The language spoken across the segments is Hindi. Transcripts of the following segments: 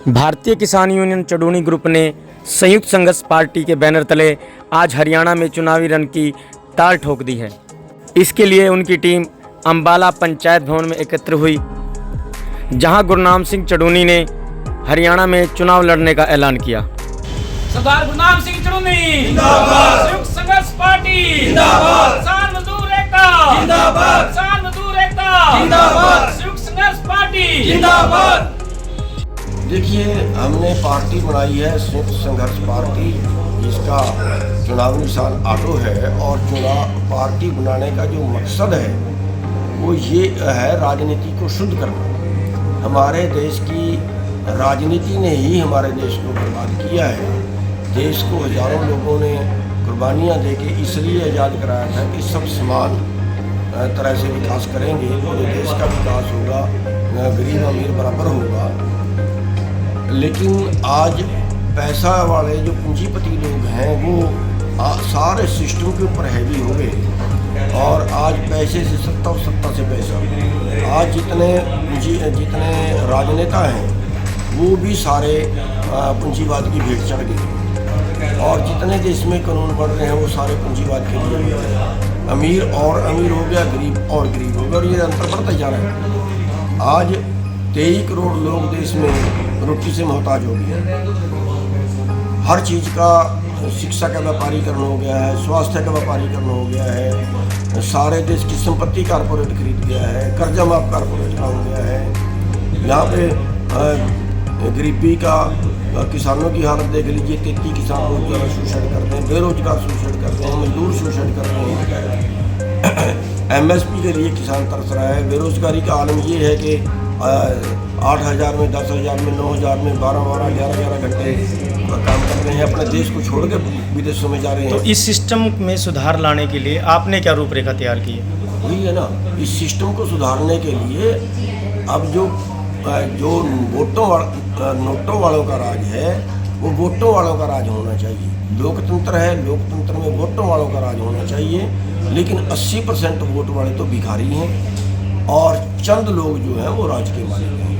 भारतीय किसान यूनियन चडूनी ग्रुप ने संयुक्त संघर्ष पार्टी के बैनर तले आज हरियाणा में चुनावी रण की ताल ठोक दी है। इसके लिए उनकी टीम अंबाला पंचायत भवन में एकत्र हुई, जहां गुरनाम सिंह चडूनी ने हरियाणा में चुनाव लड़ने का ऐलान किया। सरदार गुरनाम सिंह चडूनी जिंदाबाद, संयुक्त संघर्ष पार्टी जिंदाबाद, किसान मजदूर एकता जिंदाबाद, किसान मजदूर एकता जिंदाबाद, संयुक्त संघर्ष पार्टी जिंदाबाद। देखिए, हमने पार्टी बनाई है संयुक्त संघर्ष पार्टी, जिसका चुनाव निशान ऑटो है। और चुनाव पार्टी बनाने का जो मकसद है वो ये है राजनीति को शुद्ध करना। हमारे देश की राजनीति ने ही हमारे देश को बर्बाद किया है। देश को हजारों लोगों ने कुर्बानियाँ देके इसलिए आज़ाद कराया था कि सब समान तरह से विकास करेंगे तो देश का विकास होगा, गरीब अमीर बराबर होगा। लेकिन आज पैसा वाले जो पूंजीपति लोग हैं वो सारे सिस्टम के ऊपर हैवी हो गए और आज पैसे से सत्ता और सत्ता से पैसा। आज जितने राजनेता हैं वो भी सारे पूंजीवाद की भेंट चढ़ गए और जितने देश में कानून बन रहे हैं वो सारे पूंजीवाद के लिए हो गए। अमीर और अमीर हो गया, गरीब और गरीब हो गया और ये अंतर बढ़ता जा रहा है। आज 23 करोड़ लोग देश में रोटी से मोहताज हो गए। हर चीज़ का, शिक्षा का व्यापारीकरण हो गया है, स्वास्थ्य का व्यापारीकरण हो गया है, सारे देश की संपत्ति कारपोरेट खरीद गया है, कर्जा माफ कारपोरेट का हो गया है। यहाँ पे गरीबी का, किसानों की हालत देख लीजिए। 33 किसान बहुत ज़्यादा शोषण कर रहे हैं, बेरोजगार शोषण कर रहे हैं, मजदूर शोषण कर रहे हैं। MSP के लिए किसान तरस रहा है। बेरोजगारी का आलम ये है कि 8,000 में, 10,000 में, 9,000 में 12-12, 11-11 घंटे काम कर रहे हैं, अपने देश को छोड़ के विदेशों में जा रहे हैं। तो इस सिस्टम में सुधार लाने के लिए आपने क्या रूपरेखा तैयार की है? वही है ना, इस सिस्टम को सुधारने के लिए अब जो नोटों वालों का राज है वो वोटों वालों का राज होना चाहिए। लोकतंत्र है, लोकतंत्र में वोटों वालों का राज होना चाहिए। लेकिन 80% वोट वाले तो भिखारी हैं और चंद लोग जो हैं वो राज के मालिक हैं।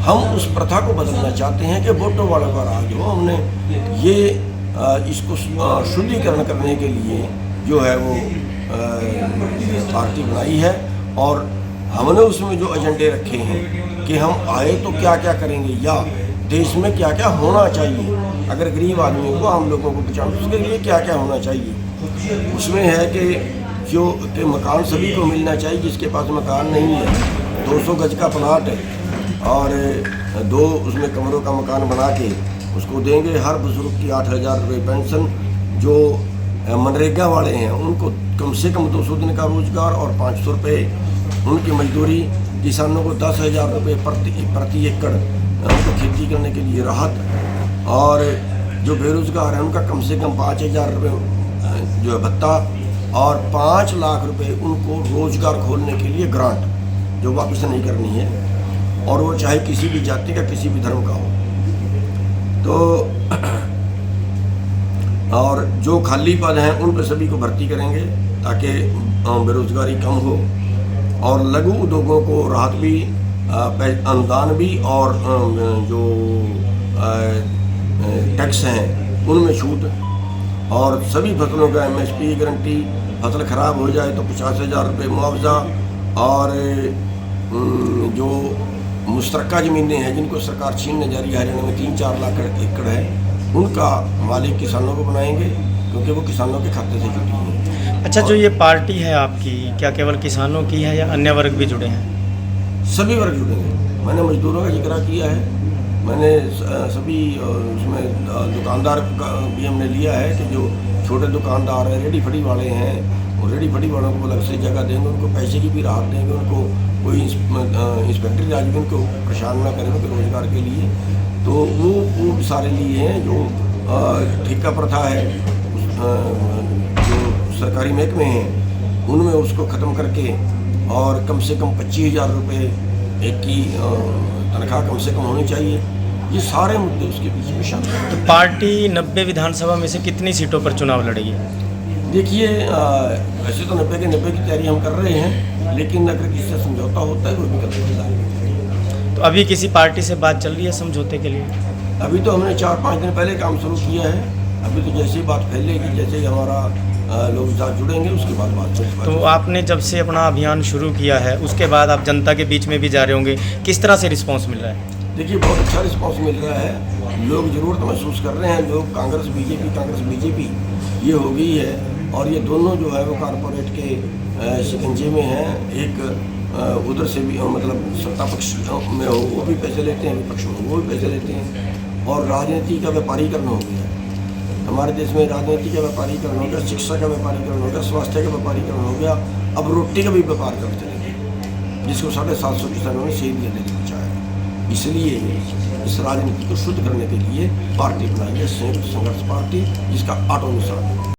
हम उस प्रथा को बदलना चाहते हैं कि वोटों वालों का राज हो। हमने ये इसको शुद्धिकरण करने के लिए जो है वो पार्टी बनाई है और हमने उसमें जो एजेंडे रखे हैं कि हम आए तो क्या क्या करेंगे या देश में क्या क्या होना चाहिए। अगर गरीब आदमी को, हम लोगों को बचाना, उसके लिए क्या क्या होना चाहिए। उसमें है कि मकान सभी को मिलना चाहिए। जिसके पास मकान नहीं है, 200 गज का प्लाट है और 2 उसमें कमरों का मकान बना के उसको देंगे। हर बुजुर्ग की 8,000 रुपये पेंशन। जो मनरेगा वाले हैं उनको कम से कम 200 दिन का रोजगार और 500 रुपये उनकी मजदूरी। किसानों को 10,000 रुपये प्रति एकड़ उनको खेती करने के लिए राहत। और जो बेरोजगार हैं उनका कम से कम 5,000 रुपये जो है भत्ता और 5 लाख रुपए उनको रोजगार खोलने के लिए ग्रांट, जो वापस नहीं करनी है, और वो चाहे किसी भी जाति का, किसी भी धर्म का हो। तो और जो खाली पद हैं उन पर सभी को भर्ती करेंगे ताकि बेरोजगारी कम हो। और लघु उद्योगों को राहत भी, अनुदान भी और जो टैक्स हैं उनमें छूट। और सभी फसलों का MSP गारंटी। फसल खराब हो जाए तो 50,000 रुपये मुआवजा। और जो मुश्तरका ज़मीनें हैं जिनको सरकार छीनने जा रही है, हरियाणा में 3-4 लाख एकड़ है, उनका मालिक किसानों को बनाएंगे क्योंकि वो किसानों के खाते से जुटी है। अच्छा, जो ये पार्टी है आपकी, क्या केवल किसानों की है या अन्य वर्ग भी जुड़े हैं? सभी वर्ग जुड़े हैं। मैंने मजदूरों का जिक्र किया है, मैंने सभी उसमें दुकानदार का भी हमने लिया है कि जो छोटे दुकानदार हैं, रेडी फड़ी वाले हैं, और रेडी फड़ी वालों को अलग से जगह देंगे, उनको पैसे की भी राहत देंगे, उनको कोई इंस्पेक्टरी राज भी उनको परेशान ना करें उनके रोजगार के लिए। तो वो सारे लिए हैं। जो ठेका प्रथा है, जो सरकारी महकमे हैं उनमें उसको ख़त्म करके और कम से कम 25,000 रुपये एक की तनख्वाह कम से कम होनी चाहिए। ये सारे मुद्दे उसके पीछे में शामिल हैं। तो पार्टी 90 विधानसभा में से कितनी सीटों पर चुनाव लड़ेगी? देखिए, वैसे तो 90 के 90 की तैयारी हम कर रहे हैं, लेकिन अगर किसी से समझौता होता है तो भी कर सकता है। तो अभी किसी पार्टी से बात चल रही है समझौते के लिए? अभी तो हमने 4-5 दिन पहले काम शुरू किया है। अभी तो जैसे ही बात फैलेगी, जैसे ही हमारा लोग साथ जुड़ेंगे, उसके बाद बात होगी। तो आपने जब से अपना अभियान शुरू किया है उसके बाद आप जनता के बीच में भी जा रहे होंगे, किस तरह से रिस्पांस मिल रहा है? देखिए, बहुत अच्छा रिस्पांस मिल रहा है। लोग ज़रूरत महसूस कर रहे हैं। लोग कांग्रेस बीजेपी ये हो गई है, और ये दोनों जो है वो कारपोरेट के शिकंजे में हैं। एक उधर से भी मतलब सत्ता पक्ष में हो वो भी पैसे लेते हैं, विपक्ष में वो भी पैसे लेते हैं, और राजनीति का व्यापारीकरण हो गया। हमारे देश में राजनीति का व्यापारीकरण हो गया, शिक्षा का व्यापारीकरण हो गया, स्वास्थ्य का व्यापारीकरण हो गया, अब रोटी का भी व्यापार करते रहेंगे, जिसको 750 किसानों ने शहीद दिल्ली पहुँचाया। इसलिए इस राजनीति को शुद्ध करने के लिए पार्टी बनाई है संयुक्त संघर्ष पार्टी, जिसका ऑटो निशान है।